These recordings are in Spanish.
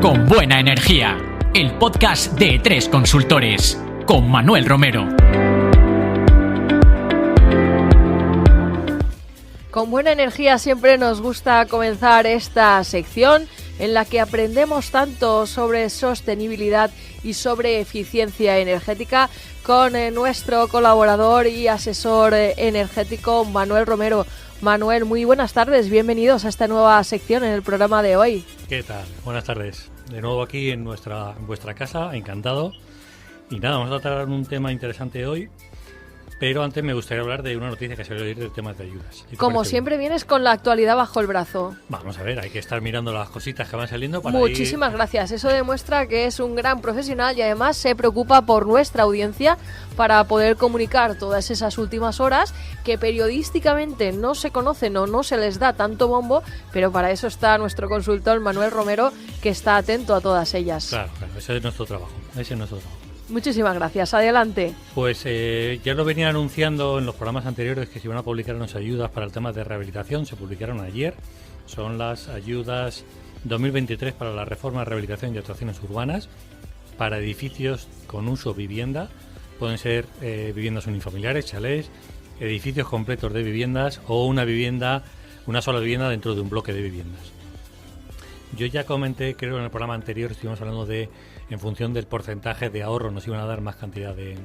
Con buena energía, el podcast de E3 Consultores, con Manuel Romero. Con buena energía siempre nos gusta comenzar esta sección en la que aprendemos tanto sobre sostenibilidad y sobre eficiencia energética con nuestro colaborador y asesor energético Manuel Romero. Manuel, muy buenas tardes, bienvenidos a esta nueva sección en el programa de hoy. ¿Qué tal? Buenas tardes. De nuevo aquí en vuestra casa, encantado. Y nada, vamos a tratar un tema interesante hoy, pero antes me gustaría hablar de una noticia que se va a oír del tema de ayudas. Como siempre vienes con la actualidad bajo el brazo. Vamos a ver, hay que estar mirando las cositas que van saliendo para Muchísimas gracias, eso demuestra que es un gran profesional y además se preocupa por nuestra audiencia para poder comunicar todas esas últimas horas que periodísticamente no se conocen o no se les da tanto bombo, pero para eso está nuestro consultor Manuel Romero, que está atento a todas ellas. Claro, ese es nuestro trabajo, Muchísimas gracias, adelante. Pues ya lo venía anunciando en los programas anteriores que se iban a publicar unas ayudas para el tema de rehabilitación, se publicaron ayer. Son las ayudas 2023 para la reforma, rehabilitación y actuaciones urbanas para edificios con uso vivienda. Pueden ser viviendas unifamiliares, chalés, edificios completos de viviendas o una sola vivienda dentro de un bloque de viviendas. Yo ya comenté, creo en el programa anterior estuvimos hablando de, en función del porcentaje de ahorro nos iban a dar más cantidad de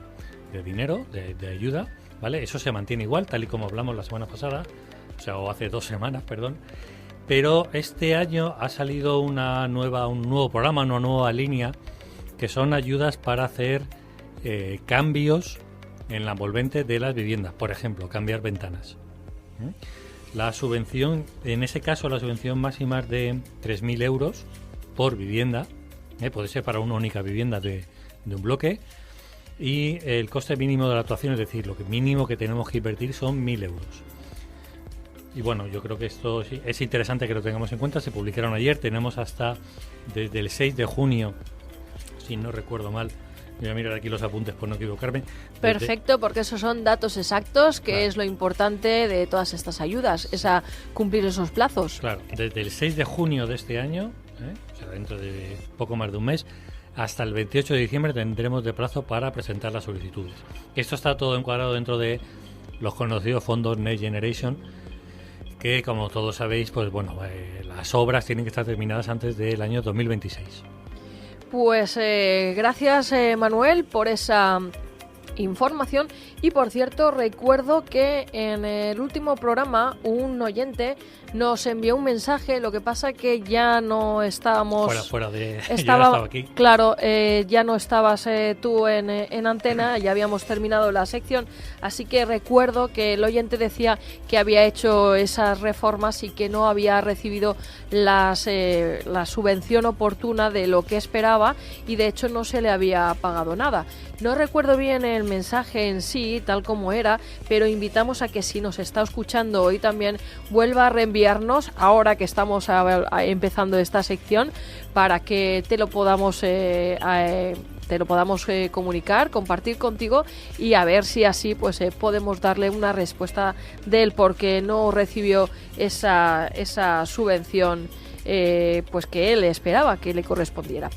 dinero, de ayuda, ¿vale? Eso se mantiene igual, tal y como hablamos la semana pasada, o hace 2 semanas, perdón. Pero este año ha salido un nuevo programa, una nueva línea, que son ayudas para hacer cambios en la envolvente de las viviendas. Por ejemplo, cambiar ventanas. La subvención, en ese caso, la subvención máxima es de 3.000 euros por vivienda. Puede ser para una única vivienda de un bloque. Y el coste mínimo de la actuación, es decir, lo que mínimo que tenemos que invertir son 1.000 euros. Y bueno, yo creo que esto sí, es interesante que lo tengamos en cuenta. Se publicaron ayer, tenemos hasta desde el 6 de junio, si no recuerdo mal. Voy a mirar aquí los apuntes por no equivocarme. Perfecto, porque esos son datos exactos, que claro, es lo importante de todas estas ayudas, es a cumplir esos plazos. Claro, desde el 6 de junio de este año, o sea, dentro de poco más de un mes, hasta el 28 de diciembre tendremos de plazo para presentar las solicitudes. Esto está todo encuadrado dentro de los conocidos fondos Next Generation, que como todos sabéis, pues bueno, las obras tienen que estar terminadas antes del año 2026. Pues gracias Manuel por esa información y por cierto recuerdo que en el último programa un oyente nos envió un mensaje, lo que pasa que ya no estábamos fuera de estaba, yo no estaba aquí. Claro, ya no estabas tú en antena, ya habíamos terminado la sección, así que recuerdo que el oyente decía que había hecho esas reformas y que no había recibido la subvención oportuna de lo que esperaba y de hecho no se le había pagado nada. No recuerdo bien el mensaje en sí, tal como era, pero invitamos a que si nos está escuchando hoy también vuelva a reenviarnos, ahora que estamos empezando esta sección, para que te lo podamos comunicar, compartir contigo y a ver si así pues podemos darle una respuesta del por qué no recibió esa subvención pues que él esperaba que le correspondiera.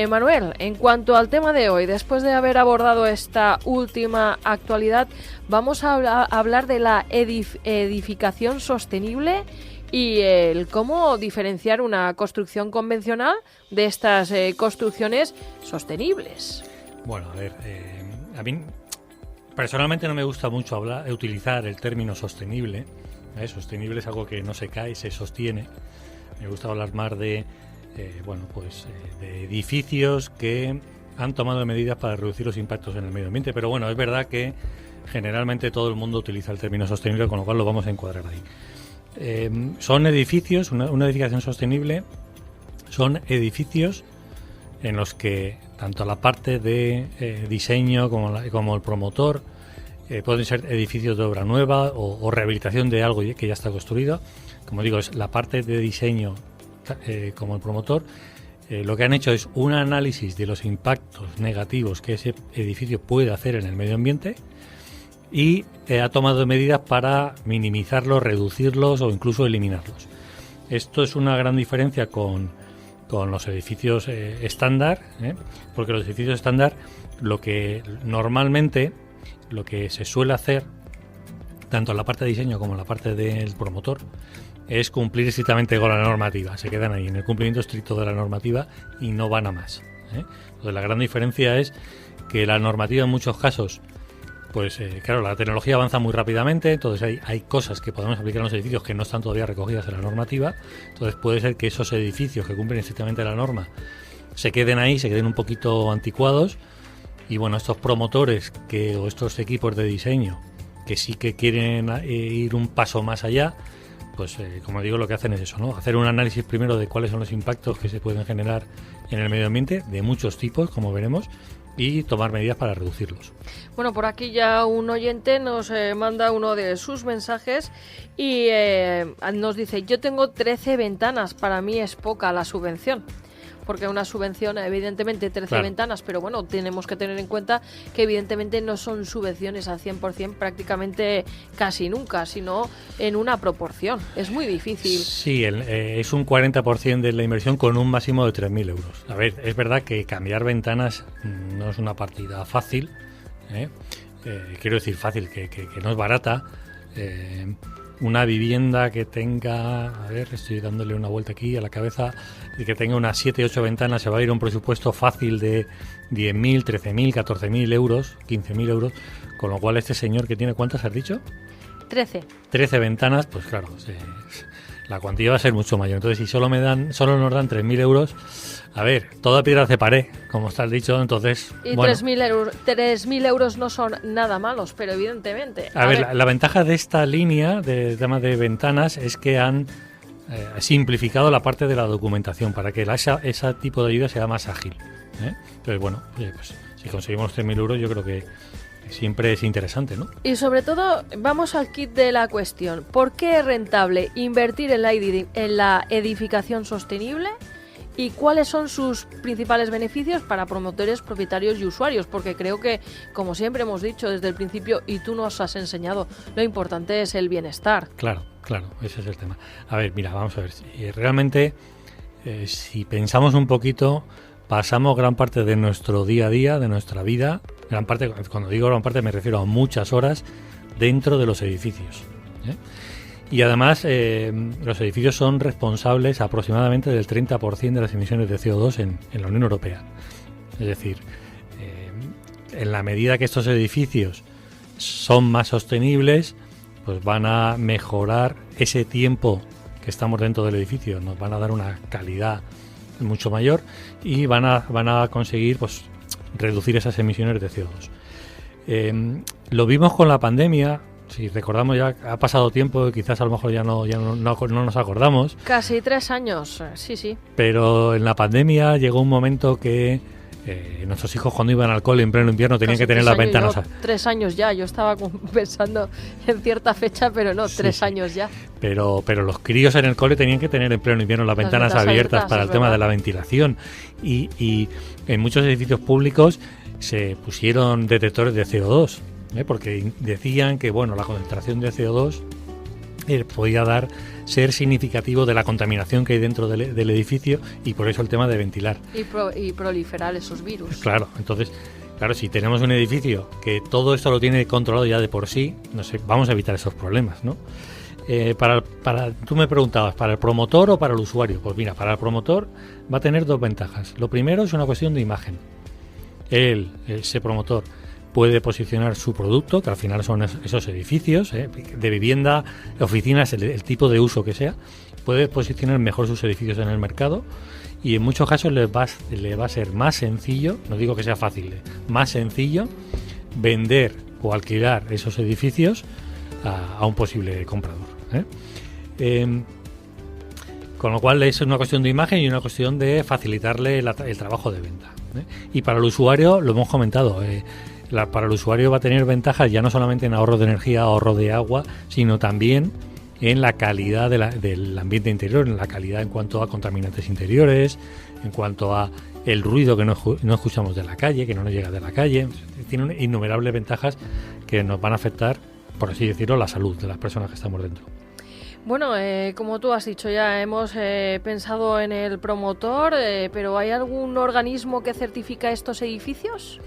Manuel, en cuanto al tema de hoy, después de haber abordado esta última actualidad, vamos a hablar de la edificación sostenible y el cómo diferenciar una construcción convencional de estas construcciones sostenibles. Bueno, a ver, a mí personalmente no me gusta mucho utilizar el término sostenible. Sostenible es algo que no se cae, se sostiene. Me gusta hablar más de de edificios que han tomado medidas para reducir los impactos en el medio ambiente, pero bueno, es verdad que generalmente todo el mundo utiliza el término sostenible, con lo cual lo vamos a encuadrar ahí. Son edificios, una edificación sostenible, son edificios en los que tanto la parte de diseño como el promotor pueden ser edificios de obra nueva o rehabilitación de algo que ya está construido. Como digo, es la parte de diseño como el promotor, lo que han hecho es un análisis de los impactos negativos que ese edificio puede hacer en el medio ambiente y ha tomado medidas para minimizarlos, reducirlos o incluso eliminarlos. Esto es una gran diferencia con con los edificios estándar, porque los edificios estándar, lo que normalmente, lo que se suele hacer, tanto en la parte de diseño como en la parte del promotor, es cumplir estrictamente con la normativa. Se quedan ahí en el cumplimiento estricto de la normativa y no van a más. Entonces, la gran diferencia es que la normativa en muchos casos, pues claro, la tecnología avanza muy rápidamente, entonces hay cosas que podemos aplicar en los edificios que no están todavía recogidas en la normativa. Entonces puede ser que esos edificios que cumplen estrictamente la norma se queden ahí, se queden un poquito anticuados, y bueno, estos promotores o estos equipos de diseño que sí que quieren ir un paso más allá, pues como digo, lo que hacen es eso, ¿no? Hacer un análisis primero de cuáles son los impactos que se pueden generar en el medio ambiente, de muchos tipos, como veremos, y tomar medidas para reducirlos. Bueno, por aquí ya un oyente nos manda uno de sus mensajes y nos dice: yo tengo 13 ventanas, para mí es poca la subvención. Porque una subvención, evidentemente 13 claro. ventanas, pero bueno, tenemos que tener en cuenta que evidentemente no son subvenciones al 100% prácticamente casi nunca, sino en una proporción. Es muy difícil. Sí, es un 40% de la inversión con un máximo de 3.000 euros. A ver, es verdad que cambiar ventanas no es una partida fácil, quiero decir fácil, que no es barata. Una vivienda que tenga, a ver, estoy dándole una vuelta aquí a la cabeza, y que tenga unas 7, 8 ventanas, se va a ir a un presupuesto fácil de 10.000, 13.000, 14.000 euros, 15.000 euros, con lo cual este señor que tiene, ¿cuántas has dicho? 13. 13 ventanas, pues claro, la cuantía va a ser mucho mayor. Entonces, si solo nos dan 3.000 euros, a ver, toda piedra hace pared, como está dicho, entonces... Y bueno, 3.000 euros no son nada malos, pero evidentemente... A ver, la ventaja de esta línea de tema de ventanas es que han simplificado la parte de la documentación para que ese tipo de ayuda sea más ágil. Entonces, bueno, pues si conseguimos 3.000 euros, yo creo que siempre es interesante, ¿no? Y sobre todo, vamos al kit de la cuestión. ¿Por qué es rentable invertir en la edificación sostenible? ¿Y cuáles son sus principales beneficios para promotores, propietarios y usuarios? Porque creo que, como siempre hemos dicho desde el principio, y tú nos has enseñado, lo importante es el bienestar. Claro, ese es el tema. A ver, mira, vamos a ver. Realmente, si pensamos un poquito, pasamos gran parte de nuestro día a día, de nuestra vida, gran parte, cuando digo gran parte me refiero a muchas horas dentro de los edificios. Y además los edificios son responsables aproximadamente del 30% de las emisiones de CO2 en la Unión Europea. Es decir, en la medida que estos edificios son más sostenibles, pues van a mejorar ese tiempo que estamos dentro del edificio, nos van a dar una calidad mucho mayor y van a conseguir pues reducir esas emisiones de CO2. Lo vimos con la pandemia. Si recordamos, ya ha pasado tiempo, quizás a lo mejor ya no nos acordamos. Casi 3 años, sí. Pero en la pandemia llegó un momento que nuestros hijos, cuando iban al cole en pleno invierno, tenían que tener las ventanas. 3 años ya, yo estaba pensando en cierta fecha, pero no, 3 años ya. Pero los críos en el cole tenían que tener en pleno invierno las ventanas abiertas para el tema de la ventilación. Y en muchos edificios públicos se pusieron detectores de CO2. Porque decían que la concentración de CO2 podía ser significativo de la contaminación que hay dentro del edificio, y por eso el tema de ventilar y proliferar esos virus. Claro, entonces, si tenemos un edificio que todo esto lo tiene controlado ya de por sí, no sé, vamos a evitar esos problemas, ¿no? Tú me preguntabas, ¿para el promotor o para el usuario? Pues mira, para el promotor va a tener 2 ventajas. Lo primero es una cuestión de imagen. Ese promotor puede posicionar su producto, que al final son esos edificios de vivienda, oficinas, el tipo de uso que sea, puede posicionar mejor sus edificios en el mercado, y en muchos casos le va a ser más sencillo, no digo que sea fácil, más sencillo vender o alquilar esos edificios a un posible comprador. Con lo cual es una cuestión de imagen y una cuestión de facilitarle el trabajo de venta. Y para el usuario, lo hemos comentado, para el usuario va a tener ventajas ya no solamente en ahorro de energía, ahorro de agua, sino también en la calidad del ambiente interior, en la calidad en cuanto a contaminantes interiores, en cuanto a el ruido que no escuchamos de la calle, que no nos llega de la calle. Tiene innumerables ventajas que nos van a afectar, por así decirlo, la salud de las personas que estamos dentro. Bueno, como tú has dicho, ya hemos pensado en el promotor, pero ¿hay algún organismo que certifica estos edificios?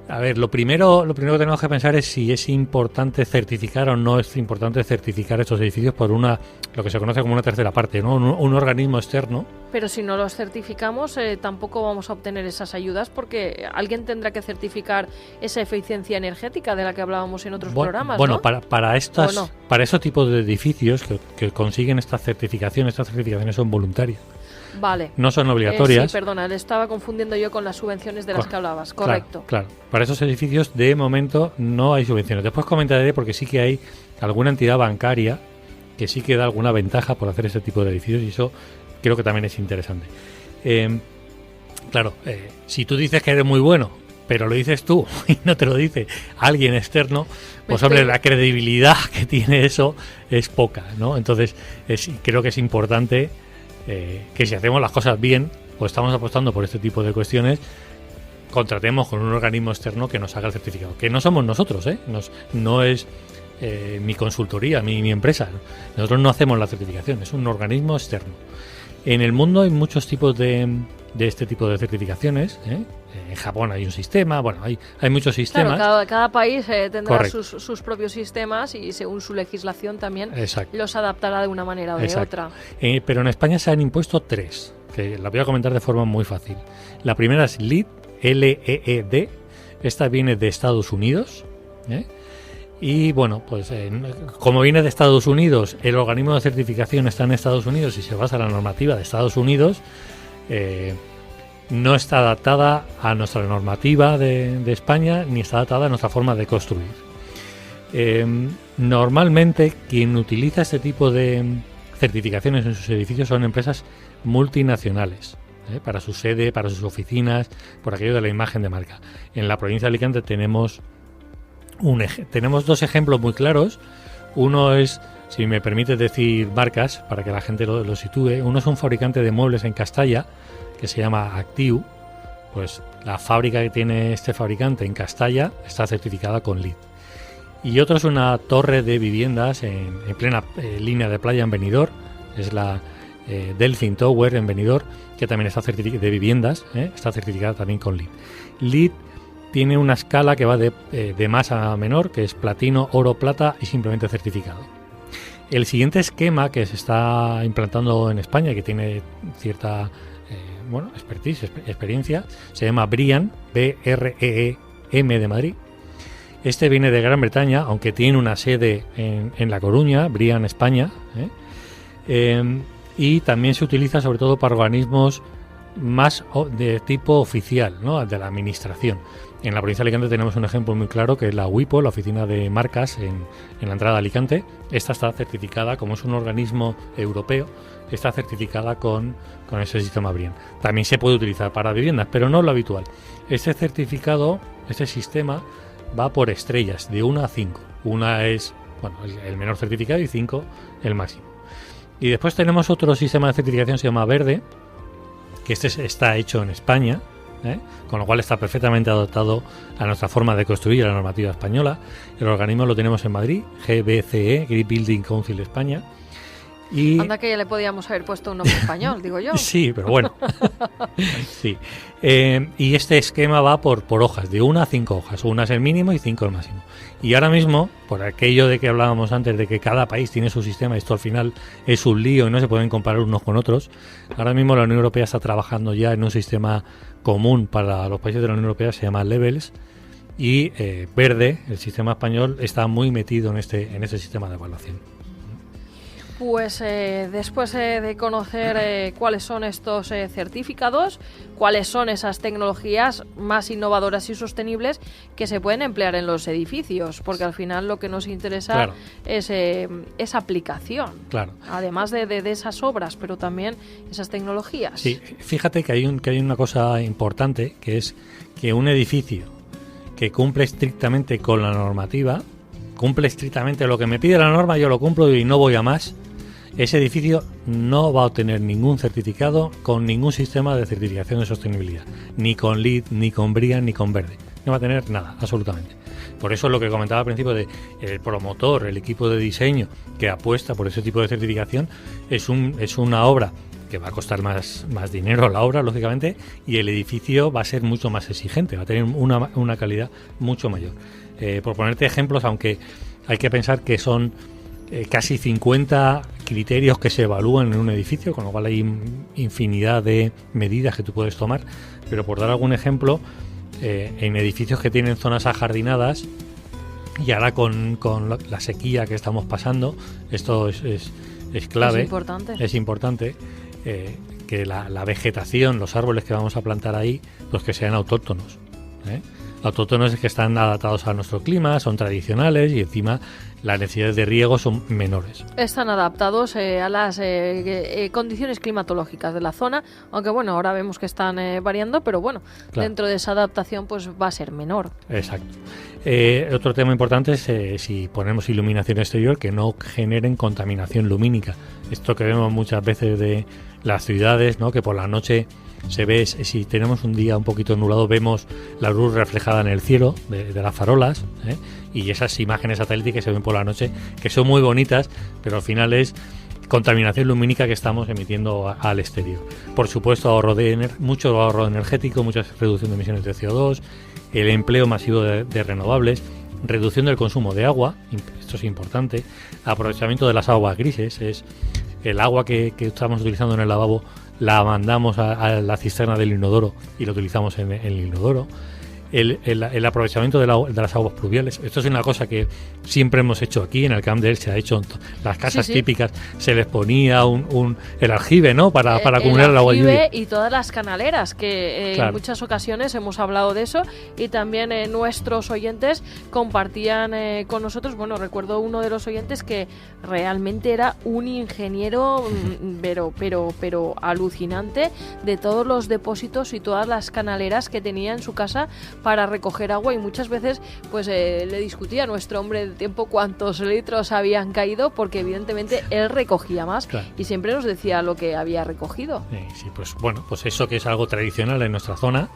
A ver, lo primero que tenemos que pensar es si es importante certificar o no es importante certificar estos edificios por lo que se conoce como una tercera parte, ¿no? Un organismo externo. Pero si no los certificamos, tampoco vamos a obtener esas ayudas, porque alguien tendrá que certificar esa eficiencia energética de la que hablábamos en otros programas, bueno, ¿no? para estos tipos de edificios que consiguen estas certificaciones son voluntarias. Vale. No son obligatorias. Sí, perdona, le estaba confundiendo yo con las subvenciones de las que hablabas. Correcto. Claro. Para esos edificios, de momento, no hay subvenciones. Después comentaré porque sí que hay alguna entidad bancaria que sí que da alguna ventaja por hacer ese tipo de edificios y eso creo que también es interesante. Si tú dices que eres muy bueno, pero lo dices tú y no te lo dice alguien externo, pues hombre, la credibilidad que tiene eso es poca, ¿no? Entonces, creo que es importante que si hacemos las cosas bien, o estamos apostando por este tipo de cuestiones, contratemos con un organismo externo que nos haga el certificado. Que no somos nosotros, no es mi consultoría, mi empresa. Nosotros no hacemos la certificación, es un organismo externo. En el mundo hay muchos tipos de este tipo de certificaciones. En Japón hay un sistema, hay muchos sistemas. Claro, cada país tendrá sus propios sistemas y según su legislación también los adaptará de una manera o de otra. Pero en España se han impuesto 3, que la voy a comentar de forma muy fácil. La primera es LEED, L-E-E-D. Esta viene de Estados Unidos. Y bueno, pues como viene de Estados Unidos, el organismo de certificación está en Estados Unidos y se basa en la normativa de Estados Unidos. No está adaptada a nuestra normativa de España ni está adaptada a nuestra forma de construir. Normalmente quien utiliza este tipo de certificaciones en sus edificios son empresas multinacionales, para su sede, para sus oficinas, por aquello de la imagen de marca. En la provincia de Alicante tenemos 2 ejemplos muy claros. Uno es, si me permite decir marcas para que la gente lo sitúe, uno es un fabricante de muebles en Castalla que se llama Actiu. Pues la fábrica que tiene este fabricante en Castalla está certificada con LEED. Y otro es una torre de viviendas en plena línea de playa en Benidorm, es la Delfin Tower en Benidorm, que también está certificada de viviendas, está certificada también con LEED. LEED tiene una escala que va de más a menor, que es platino, oro, plata y simplemente certificado. El siguiente esquema que se está implantando en España, que tiene cierta experiencia, se llama BREEAM, B-R-E-E-M de Madrid. Este viene de Gran Bretaña, aunque tiene una sede en La Coruña, BREEAM España, y también se utiliza sobre todo para organismos más de tipo oficial, ¿no? De la administración. En la provincia de Alicante tenemos un ejemplo muy claro, que es la WIPO, la Oficina de Marcas en la entrada de Alicante. Esta está certificada, como es un organismo europeo, está certificada con ese sistema BREEAM. También se puede utilizar para viviendas, pero no es lo habitual. Este certificado, este sistema, va por estrellas, de 1 a 5. Una es el menor certificado y 5 el máximo. Y después tenemos otro sistema de certificación, se llama Verde, que está hecho en España, con lo cual está perfectamente adaptado a nuestra forma de construir, a la normativa española. El organismo lo tenemos en Madrid, GBCE, Green Building Council España. Y anda que ya le podíamos haber puesto un nombre español, digo yo. Sí, pero bueno. Sí. Y este esquema va por hojas, de 1 a 5 hojas. 1 es el mínimo y 5 el máximo. Y ahora mismo, por aquello de que hablábamos antes, de que cada país tiene su sistema, esto al final es un lío y no se pueden comparar unos con otros, ahora mismo la Unión Europea está trabajando ya en un sistema común para los países de la Unión Europea, se llama Levels, y Verde, el sistema español, está muy metido en este sistema de evaluación. Pues después de conocer cuáles son estos certificados, cuáles son esas tecnologías más innovadoras y sostenibles que se pueden emplear en los edificios, porque al final lo que nos interesa es esa aplicación, además de esas obras, pero también esas tecnologías. Sí, fíjate que hay una cosa importante, que es que un edificio que cumple estrictamente con la normativa, cumple estrictamente lo que me pide la norma, yo lo cumplo y no voy a más. Ese edificio no va a obtener ningún certificado con ningún sistema de certificación de sostenibilidad, ni con LEED, ni con BREEAM, ni con Verde. no va a tener nada, absolutamente. Por eso lo que comentaba al principio de el promotor, el equipo de diseño que apuesta por ese tipo de certificación, es una obra que va a costar más dinero la obra, lógicamente, y el edificio va a ser mucho más exigente, va a tener una calidad mucho mayor. Por ponerte ejemplos, aunque hay que pensar que son casi 50 criterios que se evalúan en un edificio, con lo cual hay infinidad de medidas que tú puedes tomar, pero por dar algún ejemplo, en edificios que tienen zonas ajardinadas, y ahora con la sequía que estamos pasando, esto es clave, es importante que la vegetación, los árboles que vamos a plantar ahí, pues que sean autóctonos, autóctonos, es que están adaptados a nuestro clima, son tradicionales y encima las necesidades de riego son menores. Están adaptados a las condiciones climatológicas de la zona, aunque bueno, ahora vemos que están variando, pero bueno, claro, dentro de esa adaptación pues va a ser menor. Exacto. Otro tema importante es si ponemos iluminación exterior, que no generen contaminación lumínica. Esto que vemos muchas veces de las ciudades, ¿no? Que por la noche se ve, si tenemos un día un poquito nublado, vemos la luz reflejada en el cielo de las farolas, y esas imágenes satélites que se ven por la noche, que son muy bonitas, pero al final es contaminación lumínica que estamos emitiendo al exterior. Por supuesto, mucho ahorro energético, mucha reducción de emisiones de CO2, el empleo masivo de renovables, reducción del consumo de agua, esto es importante, aprovechamiento de las aguas grises, es el agua que estamos utilizando en el lavabo, la mandamos a la cisterna del inodoro y la utilizamos en el inodoro. El aprovechamiento de las aguas pluviales. Esto es una cosa que siempre hemos hecho aquí en el Camp de Elche. Se ha hecho las casas típicas, se les ponía el aljibe, ¿no? Para acumular el agua lluvia. Y todas las canaleras, que claro, en muchas ocasiones hemos hablado de eso, y también nuestros oyentes compartían con nosotros. Bueno, recuerdo uno de los oyentes que realmente era un ingeniero, pero alucinante, de todos los depósitos y todas las canaleras que tenía en su casa para recoger agua, y muchas veces pues le discutía a nuestro hombre del tiempo cuántos litros habían caído, porque evidentemente él recogía más, claro, y siempre nos decía lo que había recogido. Sí, pues bueno, pues eso que es algo tradicional en nuestra zona,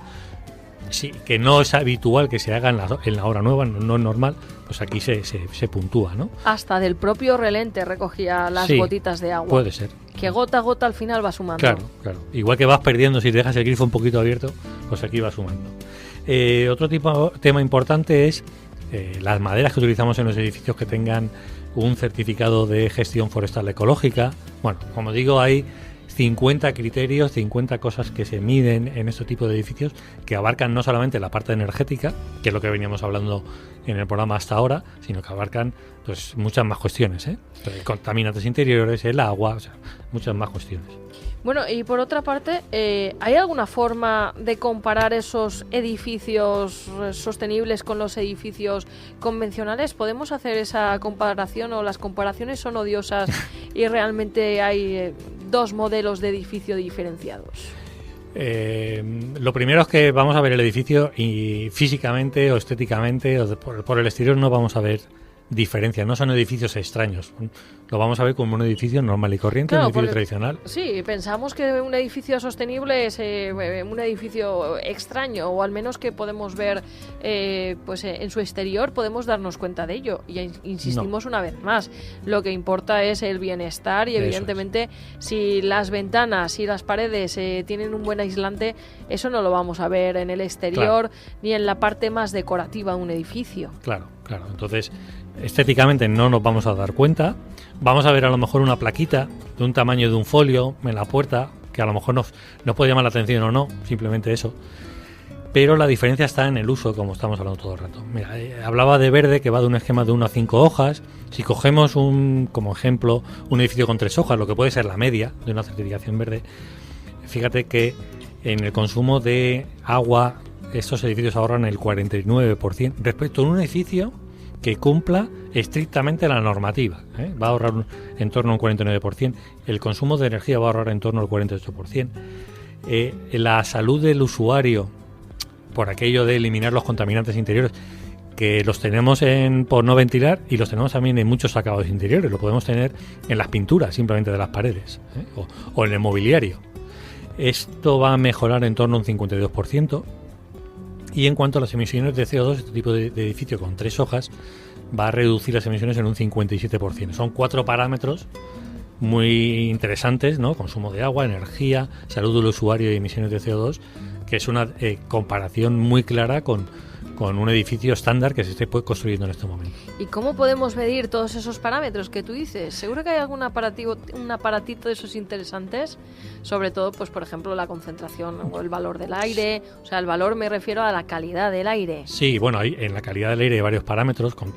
sí, que no es habitual que se haga en la hora nueva, no es normal, pues aquí se puntúa, ¿no? Hasta del propio relente recogía las gotitas de agua. Puede ser. Que gota a gota al final va sumando. Claro. Igual que vas perdiendo si dejas el grifo un poquito abierto, pues aquí va sumando. Otro tema importante es las maderas que utilizamos en los edificios que tengan un certificado de gestión forestal ecológica. Bueno, como digo, hay 50 criterios, 50 cosas que se miden en este tipo de edificios, que abarcan no solamente la parte energética, que es lo que veníamos hablando en el programa hasta ahora, sino que abarcan pues muchas más cuestiones, contaminantes interiores, el agua, o sea, muchas más cuestiones. Bueno, y por otra parte, ¿hay alguna forma de comparar esos edificios sostenibles con los edificios convencionales? ¿Podemos hacer esa comparación, o las comparaciones son odiosas y realmente hay dos modelos de edificio diferenciados? Lo primero es que vamos a ver el edificio y físicamente o estéticamente o por el exterior no vamos a ver diferencias, no son edificios extraños, lo vamos a ver como un edificio normal y corriente, claro, un edificio tradicional. Sí, pensamos que un edificio sostenible es un edificio extraño, o al menos que podemos ver pues en su exterior, podemos darnos cuenta de ello, y insistimos una vez más, lo que importa es el bienestar, y evidentemente si las ventanas y las paredes tienen un buen aislante, eso no lo vamos a ver en el exterior, claro, ni en la parte más decorativa de un edificio. Claro, entonces estéticamente no nos vamos a dar cuenta. Vamos a ver a lo mejor una plaquita de un tamaño de un folio en la puerta, que a lo mejor nos puede llamar la atención o no, simplemente eso. Pero la diferencia está en el uso, como estamos hablando todo el rato. Mira, hablaba de verde, que va de un esquema de 1 a 5 hojas. Si cogemos como ejemplo un edificio con 3 hojas, lo que puede ser la media de una certificación verde, fíjate que en el consumo de agua estos edificios ahorran el 49% respecto a un edificio que cumpla estrictamente la normativa, va a ahorrar en torno a un 49%, el consumo de energía va a ahorrar en torno al 48%, la salud del usuario, por aquello de eliminar los contaminantes interiores, que los tenemos por no ventilar, y los tenemos también en muchos acabados interiores, lo podemos tener en las pinturas simplemente de las paredes, o en el mobiliario. Esto va a mejorar en torno a un 52%, Y en cuanto a las emisiones de CO2, este tipo de edificio con 3 hojas va a reducir las emisiones en un 57%. Son 4 parámetros muy interesantes, ¿no? Consumo de agua, energía, salud del usuario y emisiones de CO2, que es una comparación muy clara con un edificio estándar que se esté construyendo en este momento. ¿Y cómo podemos medir todos esos parámetros que tú dices? Seguro que hay algún aparatito de esos interesantes, sobre todo, pues por ejemplo, la concentración o el valor del aire. O sea, el valor me refiero a la calidad del aire. Sí, bueno, en la calidad del aire hay varios parámetros, con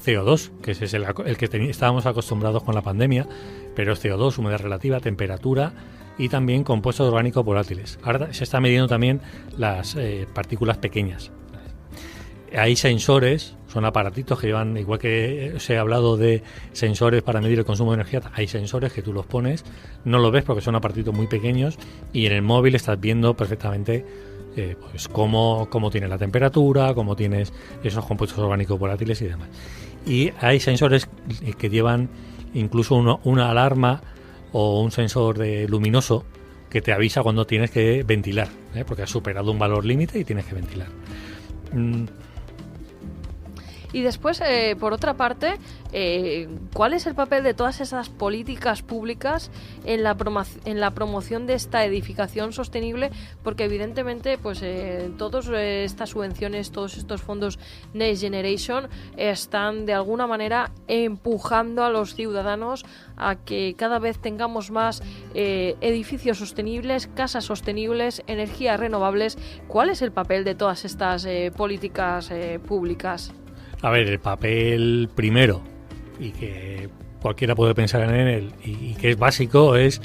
CO2, que ese es el que estábamos acostumbrados con la pandemia, pero es CO2, humedad relativa, temperatura y también compuestos orgánicos volátiles. Ahora se está midiendo también las partículas pequeñas. Hay sensores, son aparatitos que llevan, igual que os he hablado de sensores para medir el consumo de energía, hay sensores que tú los pones, no los ves porque son aparatitos muy pequeños y en el móvil estás viendo perfectamente pues cómo tiene la temperatura, cómo tienes esos compuestos orgánicos volátiles y demás. Y hay sensores que llevan incluso una alarma o un sensor luminoso que te avisa cuando tienes que ventilar, porque has superado un valor límite y tienes que ventilar. Y después, por otra parte, ¿cuál es el papel de todas esas políticas públicas en la promoción de esta edificación sostenible? Porque evidentemente, pues todas estas subvenciones, todos estos fondos Next Generation están de alguna manera empujando a los ciudadanos a que cada vez tengamos más edificios sostenibles, casas sostenibles, energías renovables. ¿Cuál es el papel de todas estas políticas públicas? A ver, el papel primero, y que cualquiera puede pensar en él, y que es básico, es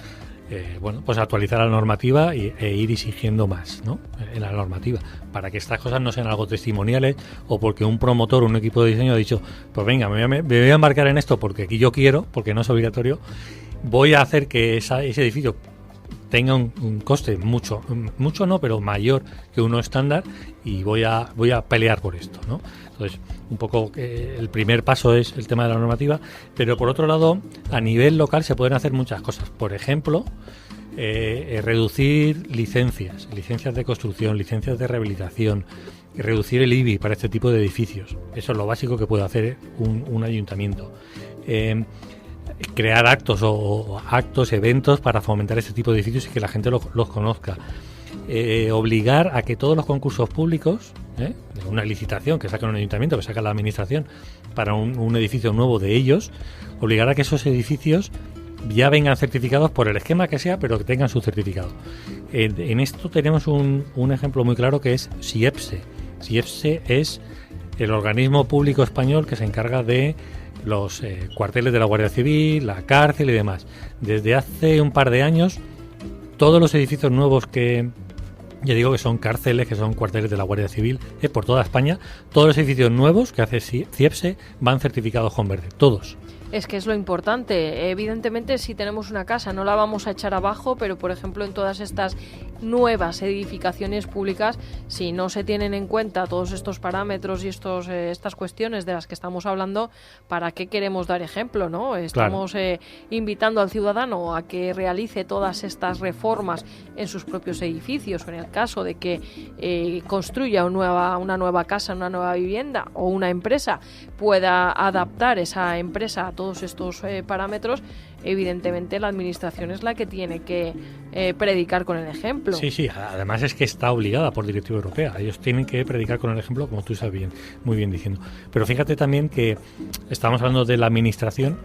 pues actualizar la normativa e ir exigiendo más, ¿no? En la normativa, para que estas cosas no sean algo testimoniales o porque un promotor, un equipo de diseño ha dicho, pues venga, me voy a embarcar en esto porque aquí yo quiero, porque no es obligatorio, voy a hacer que ese edificio tenga un coste mucho no, pero mayor que uno estándar y voy a pelear por esto, ¿no? Entonces, un poco el primer paso es el tema de la normativa, pero por otro lado, a nivel local se pueden hacer muchas cosas. Por ejemplo, reducir licencias de construcción, licencias de rehabilitación, reducir el IBI para este tipo de edificios. Eso es lo básico que puede hacer un ayuntamiento. Crear actos eventos para fomentar este tipo de edificios y que la gente los conozca. Obligar a que todos los concursos públicos, una licitación que saca un ayuntamiento, que saca la administración para un edificio nuevo de ellos, obligar a que esos edificios ya vengan certificados por el esquema que sea, pero que tengan su certificado. En esto tenemos un ejemplo muy claro que es SIEPSE. SIEPSE es el organismo público español que se encarga de los cuarteles de la Guardia Civil, la cárcel y demás. Desde hace un par de años, todos los edificios nuevos que, ya digo que son cárceles, que son cuarteles de la Guardia Civil, por toda España, todos los edificios nuevos que hace SIEPSE van certificados con verde, todos. Es que es lo importante. Evidentemente, si tenemos una casa no la vamos a echar abajo, pero por ejemplo en todas estas nuevas edificaciones públicas, si no se tienen en cuenta todos estos parámetros y estas cuestiones de las que estamos hablando, ¿para qué queremos dar ejemplo, no? Estamos invitando al ciudadano a que realice todas estas reformas en sus propios edificios, o en el caso de que construya una nueva casa, una nueva vivienda, o una empresa pueda adaptar esa empresa a todos estos parámetros. Evidentemente la administración es la que tiene que predicar con el ejemplo. Sí, además es que está obligada por directiva europea. Ellos tienen que predicar con el ejemplo, como tú sabes muy bien diciendo. Pero fíjate también que estamos hablando de la administración,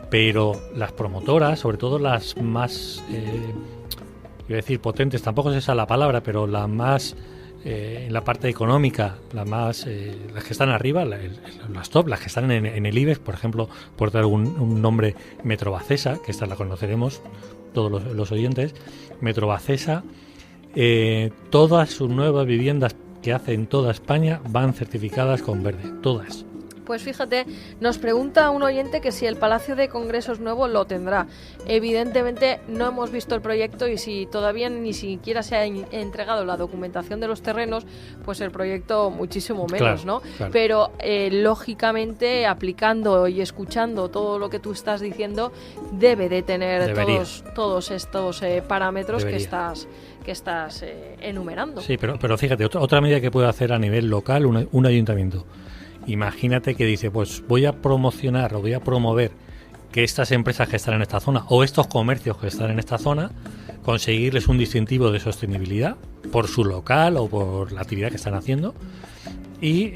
pero las promotoras, sobre todo las más, iba a decir potentes, tampoco es esa la palabra, pero la más en la parte económica, las que están arriba, las top, las que están en el IBEX, por ejemplo, por dar un nombre, Metrobacesa, que esta la conoceremos todos los oyentes. Metrobacesa, todas sus nuevas viviendas que hace en toda España van certificadas con verde, todas. Pues fíjate, nos pregunta un oyente que si el Palacio de Congresos nuevo lo tendrá. Evidentemente no hemos visto el proyecto y si todavía ni siquiera se ha entregado la documentación de los terrenos, pues el proyecto muchísimo menos, Claro, ¿no? claro. Pero lógicamente aplicando y escuchando todo lo que tú estás diciendo, debe de tener Debería. todos estos parámetros que Debería. estás enumerando. Sí, pero fíjate, otra medida que puede hacer a nivel local un ayuntamiento. Imagínate que dice, pues voy a promocionar o voy a promover que estas empresas que están en esta zona o estos comercios que están en esta zona, conseguirles un distintivo de sostenibilidad por su local o por la actividad que están haciendo. Y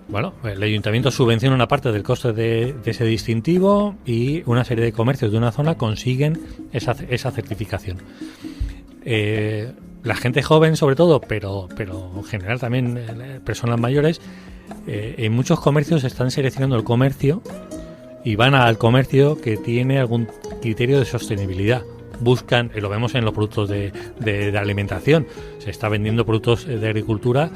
bueno, el ayuntamiento subvenciona una parte del coste de ese distintivo y una serie de comercios de una zona consiguen esa certificación. La gente joven sobre todo, pero en general también personas mayores, en muchos comercios están seleccionando el comercio y van al comercio que tiene algún criterio de sostenibilidad. Buscan, lo vemos en los productos de alimentación, se está vendiendo productos de agricultura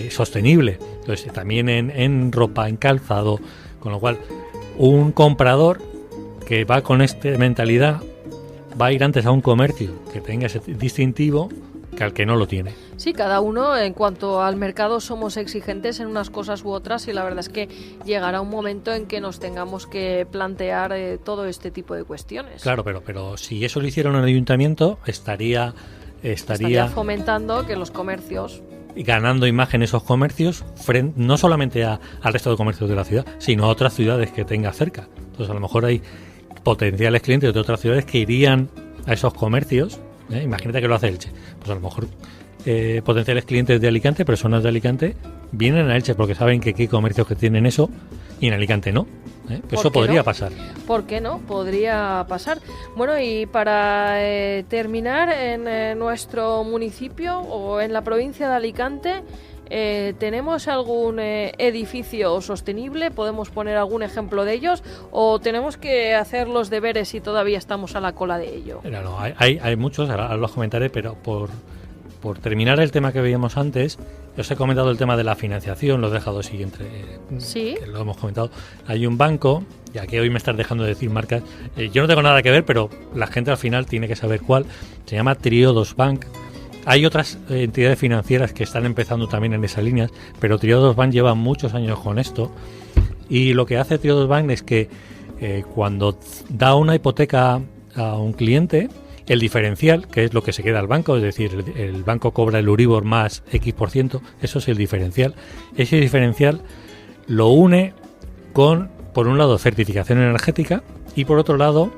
sostenible. Entonces también en ropa, en calzado, con lo cual un comprador que va con esta mentalidad va a ir antes a un comercio que tenga ese distintivo que al que no lo tiene. Sí, cada uno en cuanto al mercado somos exigentes en unas cosas u otras y la verdad es que llegará un momento en que nos tengamos que plantear todo este tipo de cuestiones. Claro, pero si eso lo hiciera un ayuntamiento estaría fomentando que los comercios ganando imagen esos comercios no solamente al resto de comercios de la ciudad, sino a otras ciudades que tenga cerca. Entonces a lo mejor hay potenciales clientes de otras ciudades que irían a esos comercios. Imagínate que lo hace Elche. Pues a lo mejor potenciales clientes de Alicante, personas de Alicante, vienen a Elche porque saben que hay comercios que tienen eso y en Alicante no. Eso podría pasar. ¿Por qué no? Podría pasar. Bueno, y para terminar, en nuestro municipio o en la provincia de Alicante, ¿tenemos algún edificio sostenible? ¿Podemos poner algún ejemplo de ellos? ¿O tenemos que hacer los deberes y todavía estamos a la cola de ello? No, hay muchos, ahora los comentaré, pero por terminar el tema que veíamos antes, os he comentado el tema de la financiación, lo he dejado siguiente. Sí. Que lo hemos comentado. Hay un banco, ya que hoy me estás dejando de decir marcas, yo no tengo nada que ver, pero la gente al final tiene que saber cuál. Se llama Triodos Bank. Hay otras entidades financieras que están empezando también en esas líneas, pero Triodos Bank lleva muchos años con esto. Y lo que hace Triodos Bank es que cuando da una hipoteca a un cliente, el diferencial, que es lo que se queda al banco, es decir, el banco cobra el Euribor más X%, eso es el diferencial. Ese diferencial lo une con, por un lado, certificación energética y por otro lado,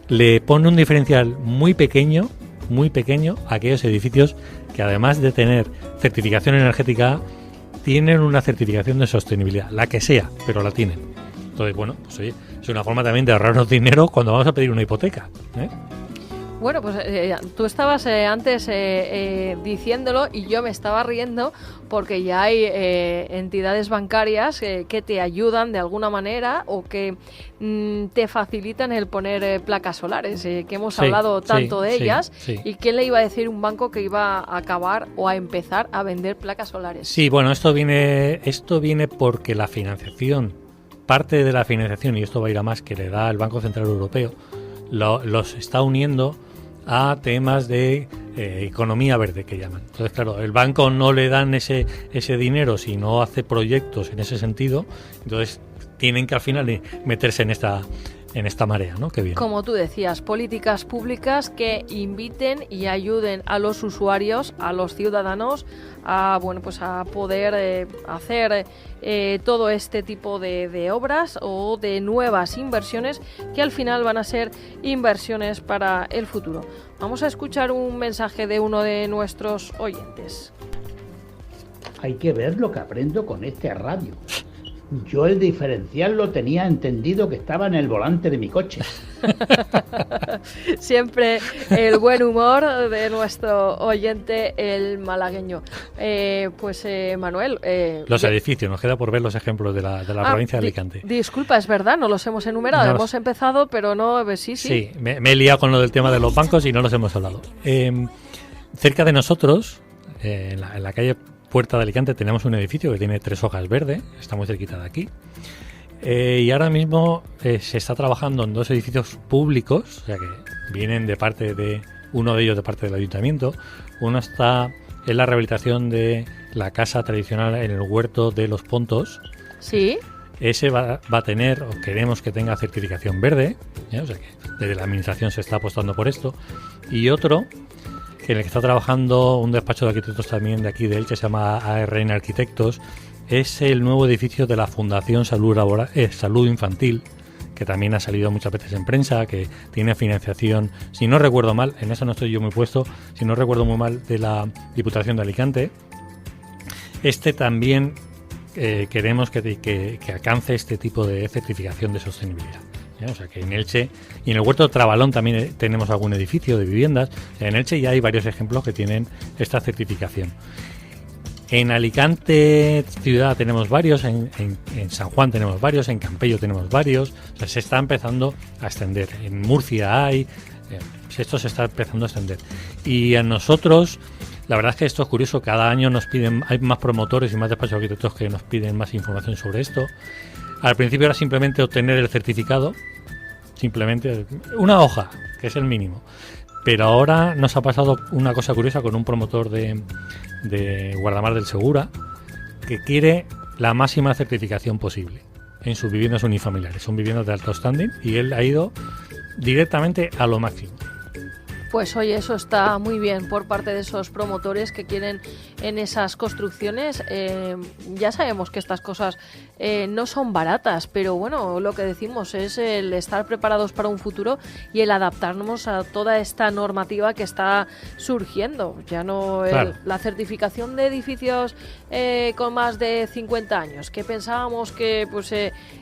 le pone un diferencial muy pequeño a aquellos edificios que además de tener certificación energética A, tienen una certificación de sostenibilidad, la que sea, pero la tienen. Entonces, bueno, pues oye, es una forma también de ahorrarnos dinero cuando vamos a pedir una hipoteca, Bueno, pues tú estabas antes diciéndolo y yo me estaba riendo porque ya hay entidades bancarias que te ayudan de alguna manera o que te facilitan el poner placas solares, que hemos hablado tanto de ellas. Sí. ¿Y quién le iba a decir un banco que iba a acabar o a empezar a vender placas solares? Sí, bueno, esto viene porque la financiación, parte de la financiación, y esto va a ir a más, que le da el Banco Central Europeo, los está uniendo a temas de economía verde, que llaman. Entonces, claro, el banco no le dan ese dinero si no hace proyectos en ese sentido, entonces tienen que al final meterse en esta marea, ¿no? Que viene. Como tú decías, políticas públicas que inviten y ayuden a los usuarios, a los ciudadanos, a poder hacer todo este tipo de obras o de nuevas inversiones que al final van a ser inversiones para el futuro. Vamos a escuchar un mensaje de uno de nuestros oyentes. Hay que ver lo que aprendo con este radio. Yo el diferencial lo tenía entendido que estaba en el volante de mi coche. Siempre el buen humor de nuestro oyente, el malagueño. Manuel... los edificios, nos queda por ver los ejemplos de la provincia de Alicante. Disculpa, es verdad, no los hemos enumerado. Hemos empezado, pero no... Sí. Sí, me he liado con lo del tema de los bancos y no los hemos hablado. Cerca de nosotros, en la calle puerta de Alicante tenemos un edificio que tiene 3 hojas verde, está muy cerquita de aquí. Y ahora mismo se está trabajando en 2 edificios públicos, o sea que vienen de parte de uno de ellos de parte del ayuntamiento. Uno está en la rehabilitación de la casa tradicional en el huerto de Los Pontos. Sí. Ese va a tener, o queremos que tenga certificación verde, o sea que desde la administración se está apostando por esto. Y otro, en el que está trabajando un despacho de arquitectos también de aquí de Elche, se llama ARN Arquitectos, es el nuevo edificio de la Fundación Salud Infantil, que también ha salido muchas veces en prensa, que tiene financiación, si no recuerdo mal, en eso no estoy yo muy puesto, si no recuerdo muy mal, de la Diputación de Alicante. Este también queremos que alcance este tipo de certificación de sostenibilidad. O sea que en Elche y en el Huerto de Trabalón también tenemos algún edificio de viviendas. En Elche ya hay varios ejemplos que tienen esta certificación. En Alicante ciudad tenemos varios, en San Juan tenemos varios, en Campello tenemos varios. O sea, se está empezando a extender. En Murcia hay, esto se está empezando a extender. Y a nosotros, la verdad es que esto es curioso, cada año nos piden, hay más promotores y más despachos de arquitectos que nos piden más información sobre esto. Al principio era simplemente obtener el certificado, simplemente una hoja, que es el mínimo. Pero ahora nos ha pasado una cosa curiosa con un promotor de Guardamar del Segura, que quiere la máxima certificación posible en sus viviendas unifamiliares. Son viviendas de alto standing y él ha ido directamente a lo máximo. Pues oye, eso está muy bien por parte de esos promotores que quieren en esas construcciones. Ya sabemos que estas cosas no son baratas, pero bueno, lo que decimos es el estar preparados para un futuro y el adaptarnos a toda esta normativa que está surgiendo. Ya no Claro. La certificación de edificios con más de 50 años, que pensábamos que pues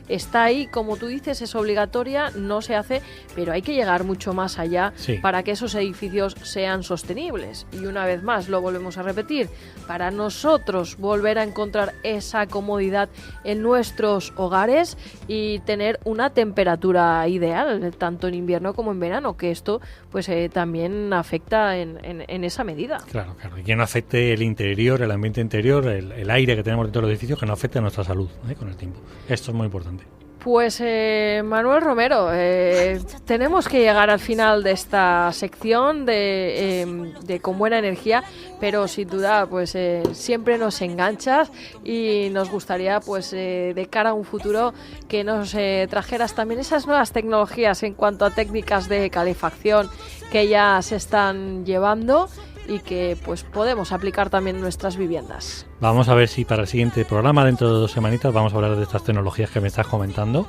está ahí, como tú dices, es obligatoria, no se hace, pero hay que llegar mucho más allá para que esos edificios sean sostenibles. Y una vez más, lo volvemos a repetir, para nosotros volver a encontrar esa comodidad en nuestros hogares y tener una temperatura ideal, tanto en invierno como en verano, que esto pues también afecta en esa medida. Claro, y que no afecte el interior, el ambiente interior, el aire que tenemos dentro de los edificios, que no afecte a nuestra salud con el tiempo. Esto es muy importante. Pues Manuel Romero, tenemos que llegar al final de esta sección de Con Buena Energía, pero sin duda pues siempre nos enganchas y nos gustaría pues de cara a un futuro que nos trajeras también esas nuevas tecnologías en cuanto a técnicas de calefacción que ya se están llevando y que pues podemos aplicar también en nuestras viviendas. Vamos a ver si para el siguiente programa, dentro de 2 semanitas, vamos a hablar de estas tecnologías que me estás comentando.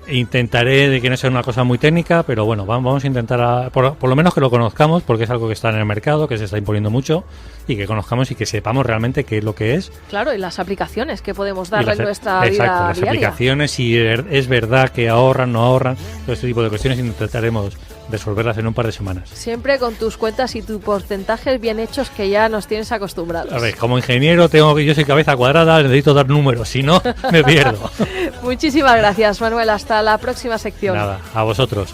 Intentaré de que no sea una cosa muy técnica, pero bueno, vamos a intentar, por lo menos que lo conozcamos, porque es algo que está en el mercado, que se está imponiendo mucho, y que conozcamos y que sepamos realmente qué es lo que es. Claro, y las aplicaciones que podemos darle en nuestra vida exacto, las diaria. Aplicaciones, si es verdad que ahorran, no ahorran, todo este tipo de cuestiones, intentaremos resolverlas en un par de semanas. Siempre con tus cuentas y tus porcentajes bien hechos que ya nos tienes acostumbrados. A ver, como ingeniero yo soy cabeza cuadrada, necesito dar números, si no, me pierdo. Muchísimas gracias, Manuel. Hasta la próxima sección. Nada, a vosotros.